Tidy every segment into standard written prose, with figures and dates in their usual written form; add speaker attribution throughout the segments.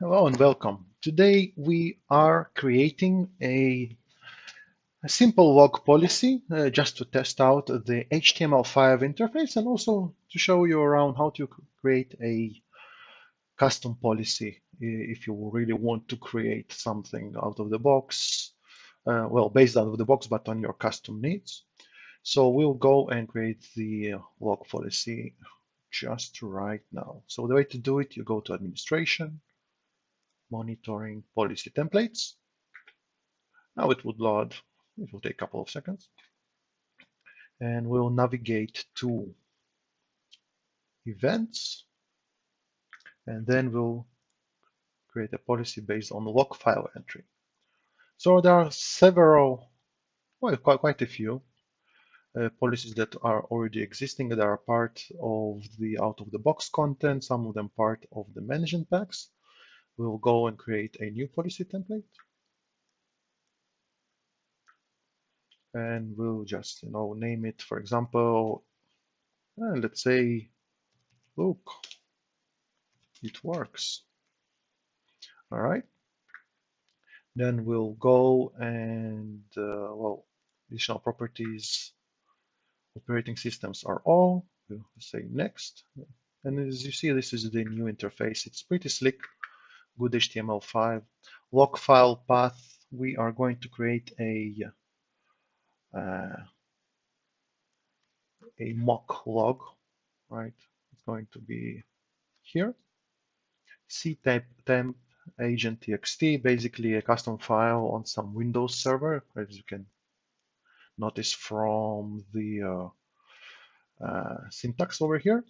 Speaker 1: Hello and welcome. Today we are creating a simple log policy just to test out the HTML5 interface and also to show you around how to create a custom policy if you really want to create something out of the box, well, based out of the box, but on your custom needs. So we'll go and create the log policy just right now. So the way to do it, you go to Administration, Monitoring, Policy Templates. Now it would load, it will take a couple of seconds. And we'll navigate to Events, and then we'll create a policy based on log file entry. So there are several, well, quite a few policies that are already existing that are part of the out-of-the-box content, some of them part of the management packs. We'll go and create a new policy template. And we'll just, name it, for example, let's say, look, it works. All right. Then we'll go and, well, additional properties, operating systems are all. We'll say next. And as you see, this is the new interface. It's pretty slick, good HTML5. Log file path, we are going to create a mock log, right? It's going to be here. ctemp agent txt, basically a custom file on some Windows server, as you can notice from the syntax over here.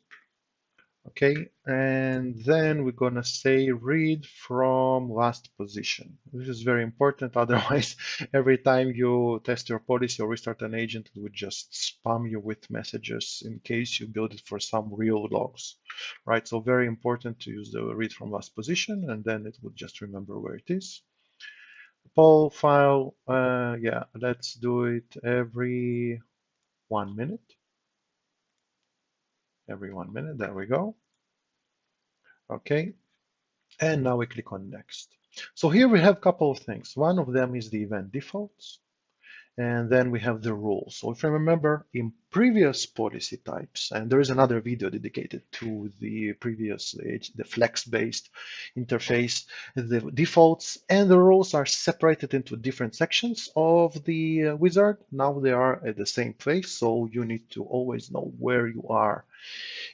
Speaker 1: Okay, and then we're gonna say read from last position. This is very important, otherwise every time you test your policy or restart an agent, it would just spam you with messages in case you build it for some real logs, right? So very important to use the read from last position, and then it would just remember where it is. Poll file, yeah, let's do it every 1 minute. Every 1 minute, there we go. Okay, and now we click on next. So here we have a couple of things. One of them is the event defaults, and then we have the rules. So if I remember in previous policy types, and there is another video dedicated to the previous, the flex-based interface, the defaults and the rules are separated into different sections of the wizard. Now they are at the same place, so you need to always know where you are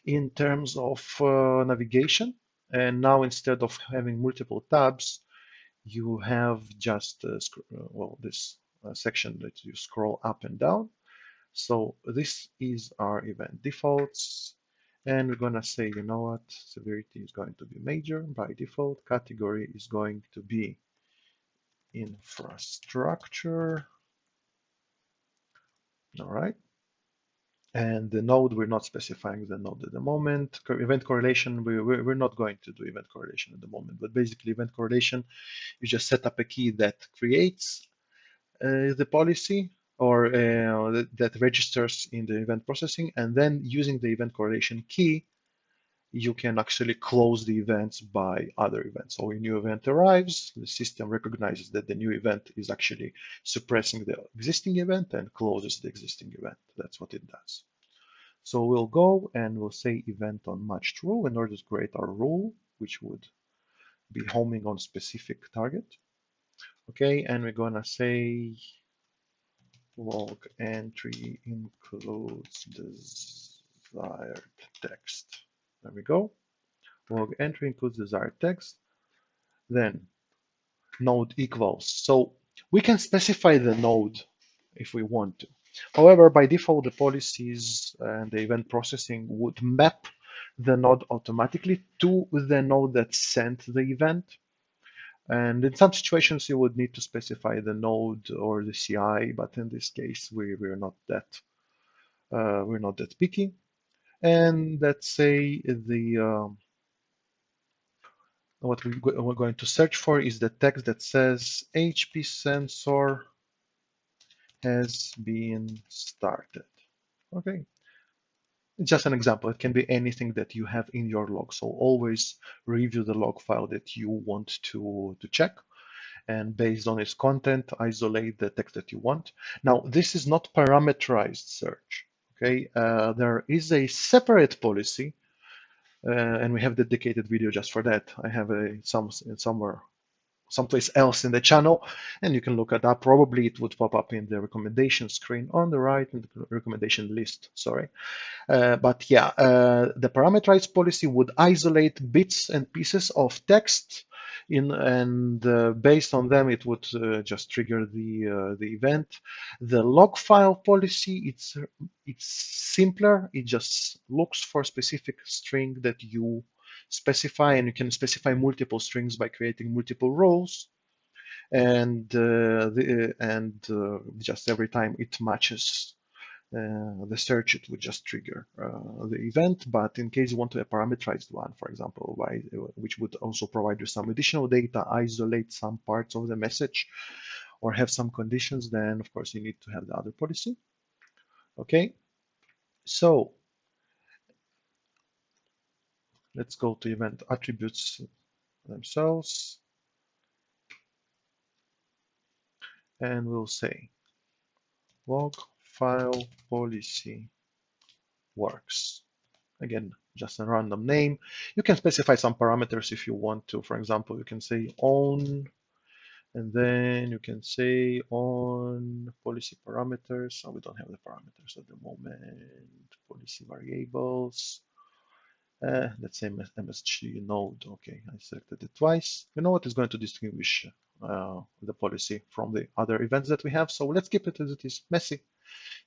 Speaker 1: in terms of navigation. And now instead of having multiple tabs, you have just well, this section that you scroll up and down. So this is our event defaults. And we're going to say, you know what, severity is going to be major by default. Category is going to be infrastructure. All right. And the node, we're not specifying the node at the moment. Event correlation, we're not going to do event correlation at the moment, but basically event correlation, you just set up a key that creates the policy or that registers in the event processing, and then using the event correlation key, you can actually close the events by other events. So when a new event arrives, the system recognizes that the new event is actually suppressing the existing event and closes the existing event. That's what it does. So we'll go and we'll say event on matched rule in order to create our rule, which would be homing on specific target. Okay, and we're gonna say log entry includes desired text. There we go. Log entry includes desired text. Then node equals. So we can specify the node if we want to. However, by default, the policies and the event processing would map the node automatically to the node that sent the event. And in some situations, you would need to specify the node or the CI, but in this case, we're not that picky. And let's say what we're going to search for is the text that says HP sensor has been started. Okay, Just an example, it can be anything that you have in your log. So always review the log file that you want to check, and based on its content, isolate the text that you want. Now, this is not parameterized search. Okay, there is a separate policy, and we have dedicated video just for that. I have somewhere someplace else in the channel, and you can look at that. Probably it would pop up in the recommendation screen on the right, in the recommendation list, sorry. But yeah, the parameterized policy would isolate bits and pieces of text and based on them, it would just trigger the event. The log file policy, it's simpler. It just looks for a specific string that you specify, and you can specify multiple strings by creating multiple rows. And just every time it matches the search, it would just trigger the event. But in case you want to a parameterized one, for example, which would also provide you some additional data, isolate some parts of the message, or have some conditions, then of course you need to have the other policy. Okay, so let's go to event attributes themselves, and we'll say log file policy works. Again, just a random name. You can specify some parameters if you want to. For example, you can say on, and then you can say on policy parameters. Oh, we don't have the parameters at the moment. Policy variables. Let's say MSG node. Okay, I selected it twice. You know what is going to distinguish the policy from the other events that we have. So let's keep it as it is, messy.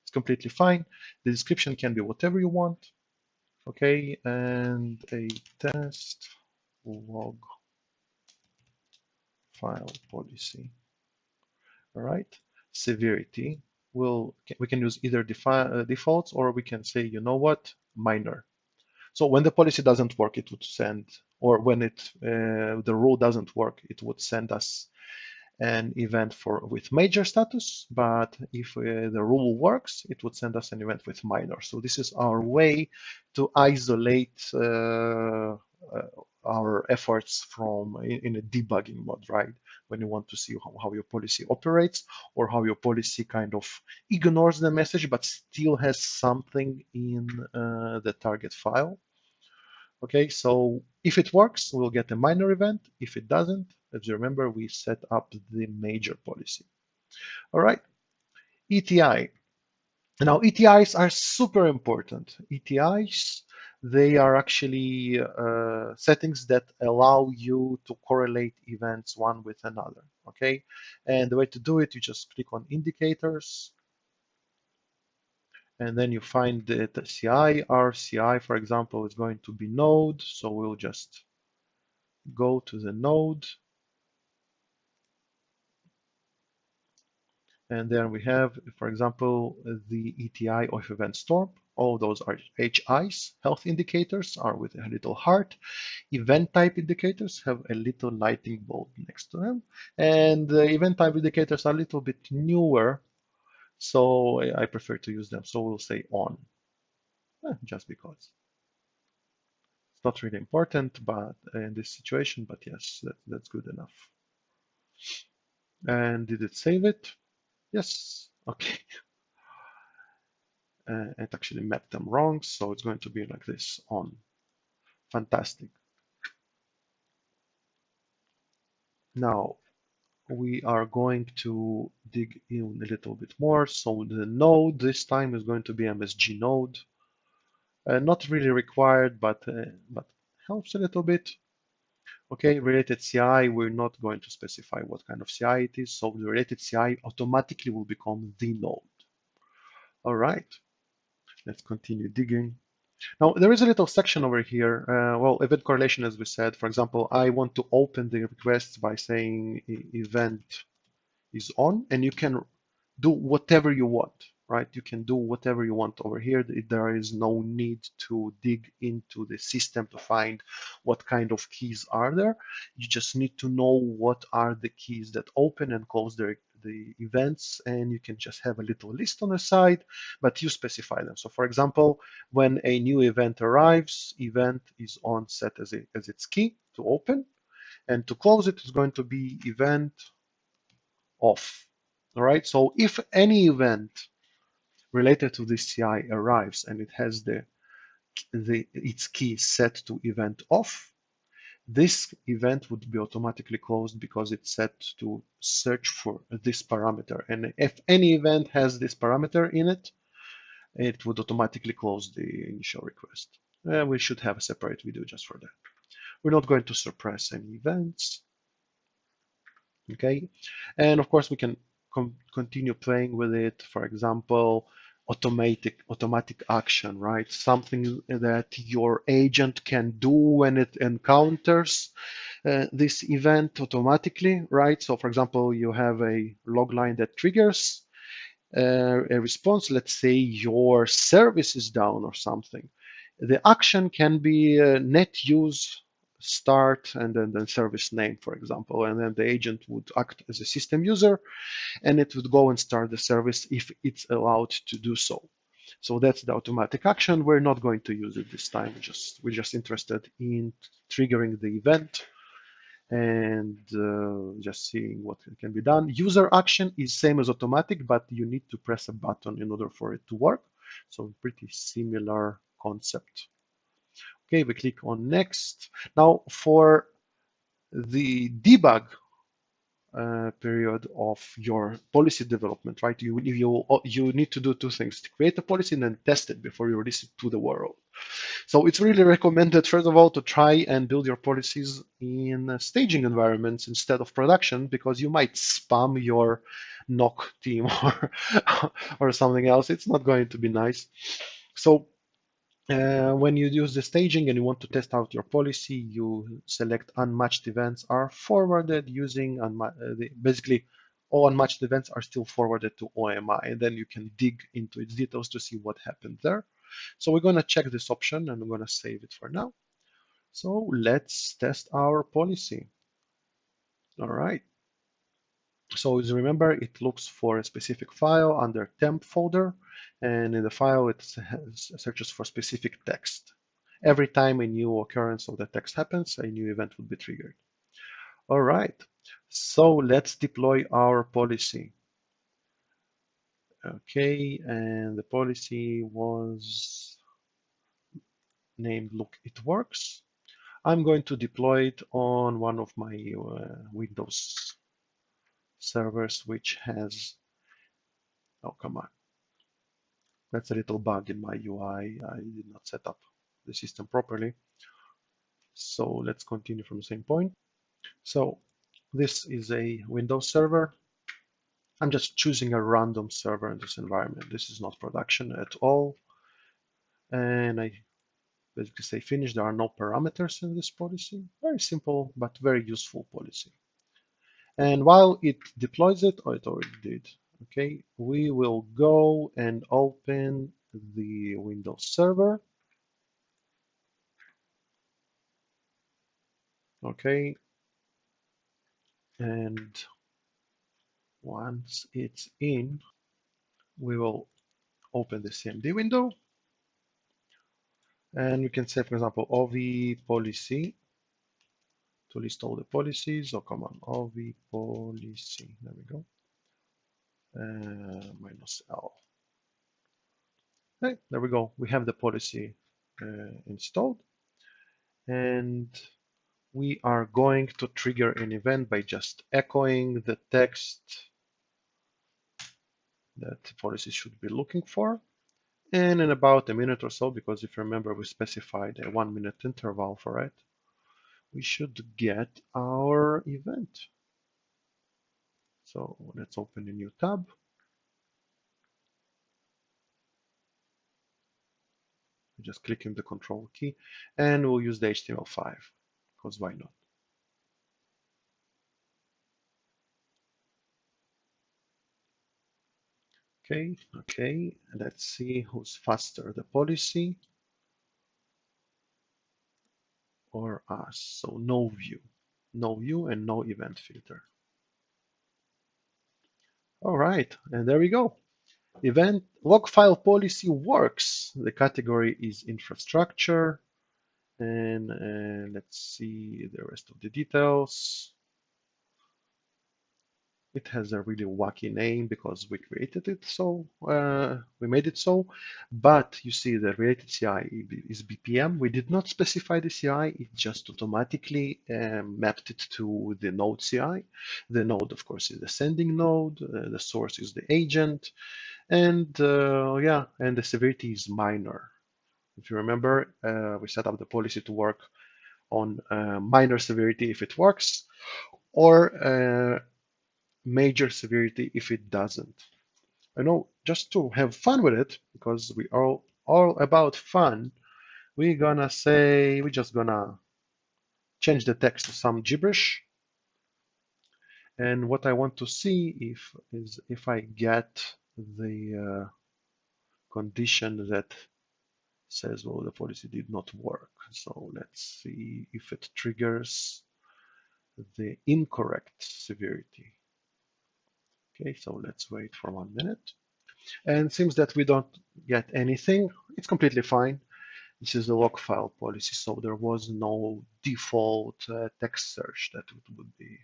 Speaker 1: It's completely fine. The description can be whatever you want. Okay, and a test log file policy. All right, severity. We can use either defaults, or we can say, you know what, minor. So when the policy doesn't work, it would send, or when the rule doesn't work, it would send us an event with major status, but if the rule works, it would send us an event with minor. So this is our way to isolate our efforts from in a debugging mode, right? When you want to see how your policy operates, or how your policy kind of ignores the message but still has something in the target file. Okay, so if it works, we'll get a minor event. If it doesn't, as you remember, we set up the major policy. All right, ETI. Now, ETIs are super important. ETIs, they are actually settings that allow you to correlate events one with another, okay? And the way to do it, you just click on indicators, and then you find the CI. Our CI, for example, is going to be node, so we'll just go to the node, and then we have, for example, the ETI of event storm. All those are HIs. Health indicators are with a little heart. Event type indicators have a little lightning bolt next to them. And the event type indicators are a little bit newer, so I prefer to use them. So we'll say on, just because. It's not really important, but in this situation, but yes, that's good enough. And did it save it? Yes. Okay. It actually mapped them wrong, so it's going to be like this on. Fantastic. Now we are going to dig in a little bit more. So the node this time is going to be MSG node. Not really required, but helps a little bit. Okay, related CI, we're not going to specify what kind of CI it is, so the related CI automatically will become the node. All right, let's continue digging. Now, there is a little section over here. Well, event correlation, as we said. For example, I want to open the request by saying event is on, and you can do whatever you want, right? You can do whatever you want over here. There is no need to dig into the system to find what kind of keys are there. You just need to know what are the keys that open and close the the events, and you can just have a little list on the side, but you specify them. So for example, when a new event arrives, event is on set as its key to open, and to close it is going to be event off. All right, so if any event related to this CI arrives and it has its key set to event off, this event would be automatically closed because it's set to search for this parameter. And if any event has this parameter in it, it would automatically close the initial request. We should have a separate video just for that. We're not going to suppress any events. Okay, and of course we can continue playing with it. For example, automatic action, right? Something that your agent can do when it encounters this event automatically, right? So for example, you have a log line that triggers a response. Let's say your service is down or something. The action can be net use start and then service name, for example, and then the agent would act as a system user and it would go and start the service if it's allowed to do so. So that's the automatic action. We're not going to use it this time. We're just interested in triggering the event and just seeing what can be done. User action is same as automatic, but you need to press a button in order for it to work. So pretty similar concept. Okay, we click on next. Now for the debug period of your policy development, right? You need to do two things: to create a policy and then test it before you release it to the world. So it's really recommended, first of all, to try and build your policies in staging environments instead of production, because you might spam your NOC team or something else. It's not going to be nice. So when you use the staging and you want to test out your policy, you select unmatched events are forwarded using, basically all unmatched events are still forwarded to OMI, and then you can dig into its details to see what happened there. So we're going to check this option and I'm going to save it for now. So let's test our policy. All right. So as you remember, it looks for a specific file under temp folder, and in the file it searches for specific text. Every time a new occurrence of the text happens, a new event would be triggered. All right, so let's deploy our policy. Okay, and the policy was named Look It Works. I'm going to deploy it on one of my Windows servers, which has, oh, come on. That's a little bug in my UI. I did not set up the system properly. So let's continue from the same point. So this is a Windows server. I'm just choosing a random server in this environment. This is not production at all. And I basically say finish. There are no parameters in this policy. Very simple, but very useful policy. And while it deploys it, or it already did, okay, we will go and open the Windows server. Okay, and once it's in, we will open the CMD window, and we can say, for example, OV policy to list all the policies. Oh, come on, OV policy. There we go. -L. Okay, there we go. We have the policy installed, and we are going to trigger an event by just echoing the text that the policy should be looking for. And in about a minute or so, because if you remember, we specified a 1 minute interval for it, we should get our event. So let's open a new tab. Just clicking the control key, and we'll use the HTML5, because why not? Okay, let's see who's faster, the policy or us. So no view and no event filter. All right, and there we go. Event log file policy works. The category is infrastructure. And let's see the rest of the details. It has a really wacky name because we created it so, we made it so. But you see the related CI is BPM. We did not specify the CI, it just automatically mapped it to the node CI. The node, of course, is the sending node, the source is the agent, and yeah, and the severity is minor. If you remember, we set up the policy to work on minor severity if it works, or major severity if it doesn't. I know, just to have fun with it, because we are all about fun, we're just gonna change the text to some gibberish. And what I want to see is if I get the condition that says, well, the policy did not work. So let's see if it triggers the incorrect severity. Okay, so let's wait for 1 minute. And it seems that we don't get anything. It's completely fine. This is a log file policy, so there was no default text search that it would be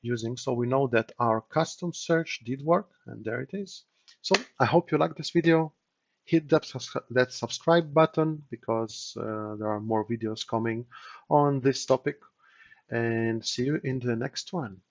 Speaker 1: using. So we know that our custom search did work, and there it is. So I hope you like this video. Hit that subscribe button because there are more videos coming on this topic, and see you in the next one.